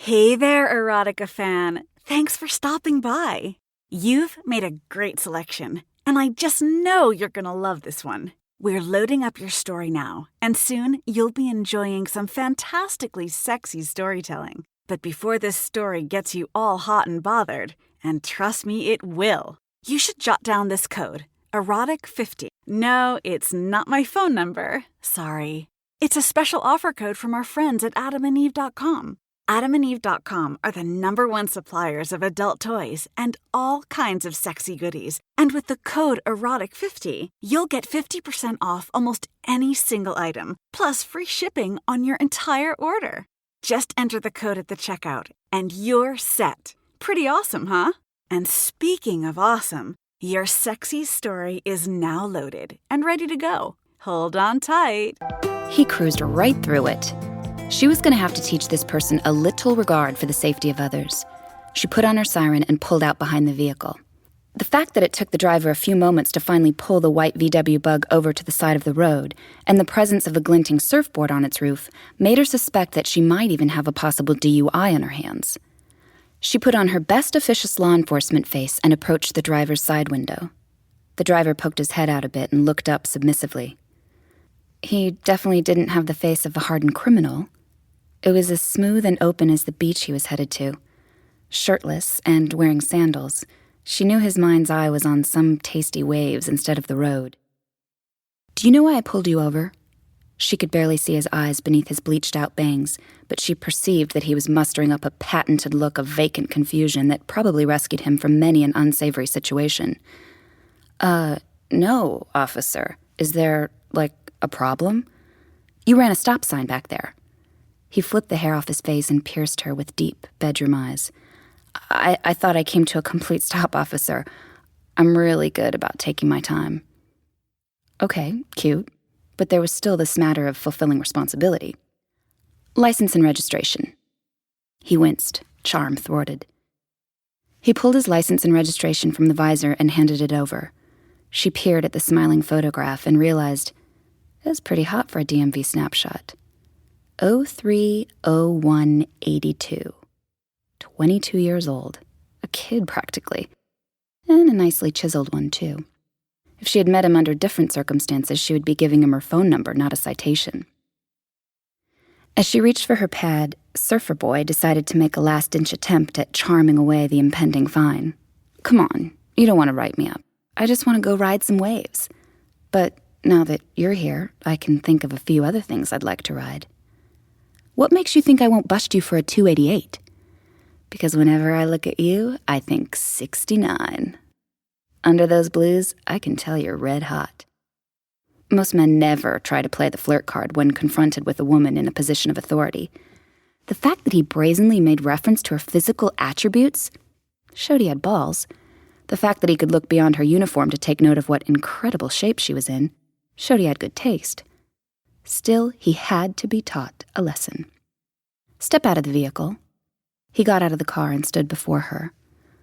Hey there, erotica fan. Thanks for stopping by. You've made a great selection, and I just know you're gonna love this one. We're loading up your story now, and soon you'll be enjoying some fantastically sexy storytelling. But before this story gets you all hot and bothered, and trust me, it will, you should jot down this code, erotic50. No, it's not my phone number. Sorry. It's a special offer code from our friends at adamandeve.com. AdamandEve.com are the #1 suppliers of adult toys and all kinds of sexy goodies. And with the code EROTIC50, you'll get 50% off almost any single item, plus free shipping on your entire order. Just enter the code at the checkout, and you're set. Pretty awesome, huh? And speaking of awesome, your sexy story is now loaded and ready to go. Hold on tight. He cruised right through it. She was going to have to teach this person a little regard for the safety of others. She put on her siren and pulled out behind the vehicle. The fact that it took the driver a few moments to finally pull the white VW Bug over to the side of the road, and the presence of a glinting surfboard on its roof, made her suspect that she might even have a possible DUI on her hands. She put on her best officious law enforcement face and approached the driver's side window. The driver poked his head out a bit and looked up submissively. He definitely didn't have the face of a hardened criminal. It was as smooth and open as the beach he was headed to. Shirtless and wearing sandals, she knew his mind's eye was on some tasty waves instead of the road. "Do you know why I pulled you over?" She could barely see his eyes beneath his bleached-out bangs, but she perceived that he was mustering up a patented look of vacant confusion that probably rescued him from many an unsavory situation. No, officer. Is there, a problem? You ran a stop sign back there." He flipped the hair off his face and pierced her with deep bedroom eyes. I thought I came to a complete stop, officer. I'm really good about taking my time." Okay, cute. But there was still this matter of fulfilling responsibility. "License and registration." He winced, charm thwarted. He pulled his license and registration from the visor and handed it over. She peered at the smiling photograph and realized it was pretty hot for a DMV snapshot. 03/01/82. 22 years old. A kid, practically. And a nicely chiseled one, too. If she had met him under different circumstances, she would be giving him her phone number, not a citation. As she reached for her pad, Surfer Boy decided to make a last-inch attempt at charming away the impending fine. "Come on, you don't want to write me up. I just want to go ride some waves. But now that you're here, I can think of a few other things I'd like to ride." "What makes you think I won't bust you for a 288? "Because whenever I look at you, I think 69. Under those blues, I can tell you're red hot." Most men never try to play the flirt card when confronted with a woman in a position of authority. The fact that he brazenly made reference to her physical attributes showed he had balls. The fact that he could look beyond her uniform to take note of what incredible shape she was in showed he had good taste. Still, he had to be taught a lesson. "Step out of the vehicle." He got out of the car and stood before her.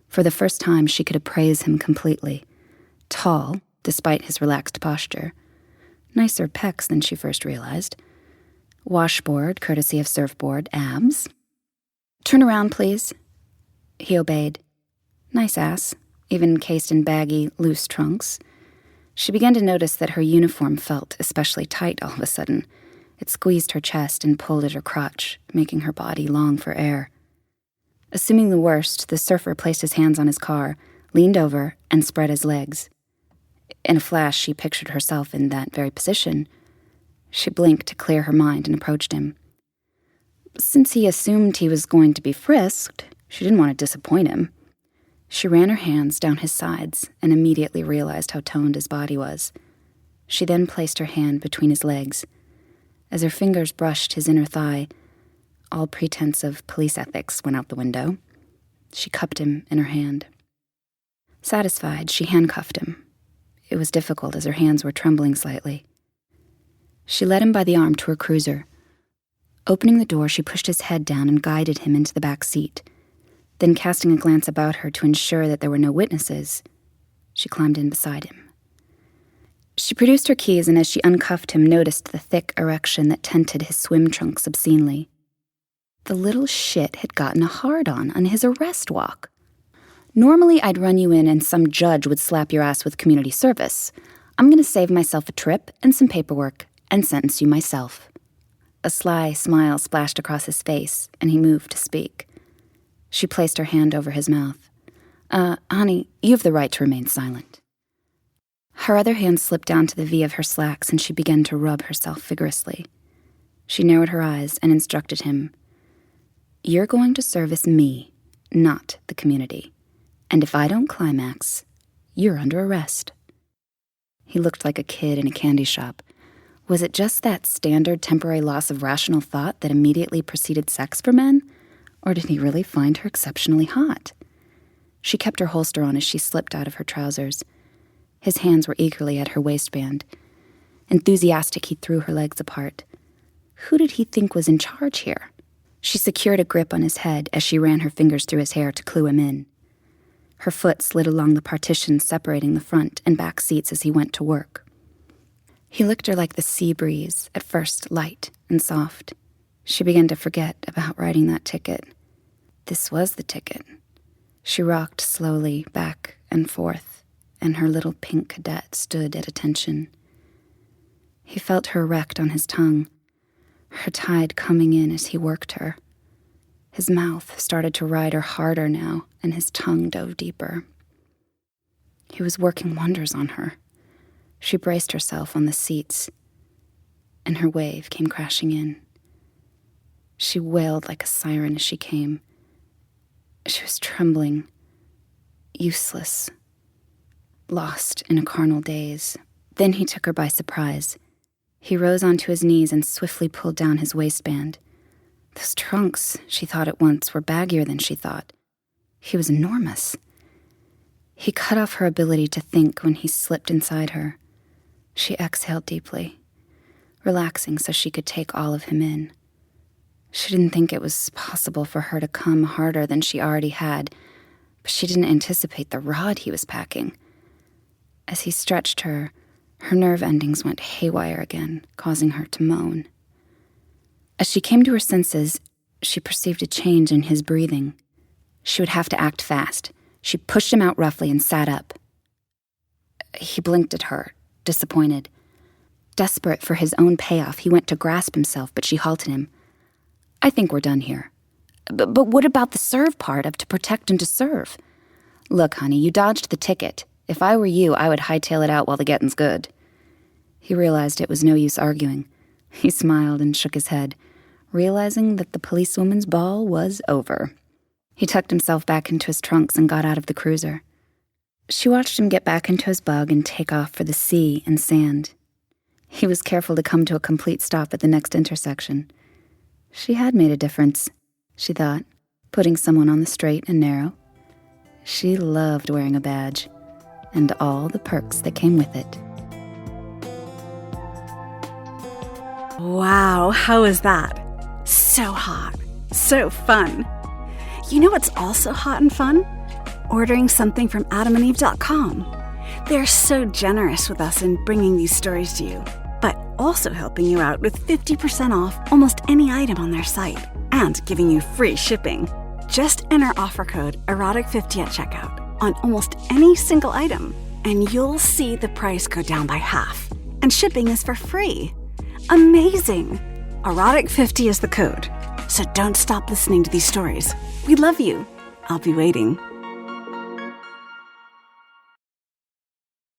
For the first time, she could appraise him completely. Tall, despite his relaxed posture. Nicer pecs than she first realized. Washboard, courtesy of surfboard, abs. "Turn around, please." He obeyed. Nice ass, even encased in baggy, loose trunks. She began to notice that her uniform felt especially tight all of a sudden. It squeezed her chest and pulled at her crotch, making her body long for air. Assuming the worst, the surfer placed his hands on his car, leaned over, and spread his legs. In a flash, she pictured herself in that very position. She blinked to clear her mind and approached him. Since he assumed he was going to be frisked, she didn't want to disappoint him. She ran her hands down his sides and immediately realized how toned his body was. She then placed her hand between his legs. As her fingers brushed his inner thigh, all pretense of police ethics went out the window. She cupped him in her hand. Satisfied, she handcuffed him. It was difficult as her hands were trembling slightly. She led him by the arm to her cruiser. Opening the door, she pushed his head down and guided him into the back seat. Then, casting a glance about her to ensure that there were no witnesses, she climbed in beside him. She produced her keys, and as she uncuffed him, noticed the thick erection that tented his swim trunks obscenely. The little shit had gotten a hard-on his arrest walk. Normally, I'd run you in and some judge would slap your ass with community service. I'm going to save myself a trip and some paperwork and sentence you myself. A sly smile splashed across his face, and he moved to speak. She placed her hand over his mouth. Honey, you have the right to remain silent. Her other hand slipped down to the V of her slacks, and she began to rub herself vigorously. She narrowed her eyes and instructed him, "You're going to service me, not the community. And if I don't climax, you're under arrest." He looked like a kid in a candy shop. Was it just that standard temporary loss of rational thought that immediately preceded sex for men? Or did he really find her exceptionally hot? She kept her holster on as she slipped out of her trousers. His hands were eagerly at her waistband. Enthusiastic, he threw her legs apart. Who did he think was in charge here? She secured a grip on his head as she ran her fingers through his hair to clue him in. Her foot slid along the partition separating the front and back seats as he went to work. He licked her like the sea breeze, at first light and soft. She began to forget about writing that ticket. This was the ticket. She rocked slowly back and forth, and her little pink cadet stood at attention. He felt her erect on his tongue, her tide coming in as he worked her. His mouth started to ride her harder now, and his tongue dove deeper. He was working wonders on her. She braced herself on the seats, and her wave came crashing in. She wailed like a siren as she came. She was trembling, useless, lost in a carnal daze. Then he took her by surprise. He rose onto his knees and swiftly pulled down his waistband. Those trunks, she thought at once, were baggier than she thought. He was enormous. He cut off her ability to think when he slipped inside her. She exhaled deeply, relaxing so she could take all of him in. She didn't think it was possible for her to come harder than she already had, but she didn't anticipate the rod he was packing. As he stretched her, her nerve endings went haywire again, causing her to moan. As she came to her senses, she perceived a change in his breathing. She would have to act fast. She pushed him out roughly and sat up. He blinked at her, disappointed. Desperate for his own payoff, he went to grasp himself, but she halted him. "I think we're done here. But what about the serve part of to protect and to serve? Look, honey, you dodged the ticket. If I were you, I would hightail it out while the getting's good." He realized it was no use arguing. He smiled and shook his head, realizing that the policewoman's ball was over. He tucked himself back into his trunks and got out of the cruiser. She watched him get back into his bug and take off for the sea and sand. He was careful to come to a complete stop at the next intersection. She had made a difference, she thought, putting someone on the straight and narrow. She loved wearing a badge, and all the perks that came with it. Wow, how was that? So hot. So fun. You know what's also hot and fun? Ordering something from adamandeve.com. They're so generous with us in bringing these stories to you, but also helping you out with 50% off almost any item on their site and giving you free shipping. Just enter offer code erotic50 at checkout on almost any single item, and you'll see the price go down by half. And shipping is for free. Amazing! Erotic50 is the code, so don't stop listening to these stories. We love you. I'll be waiting.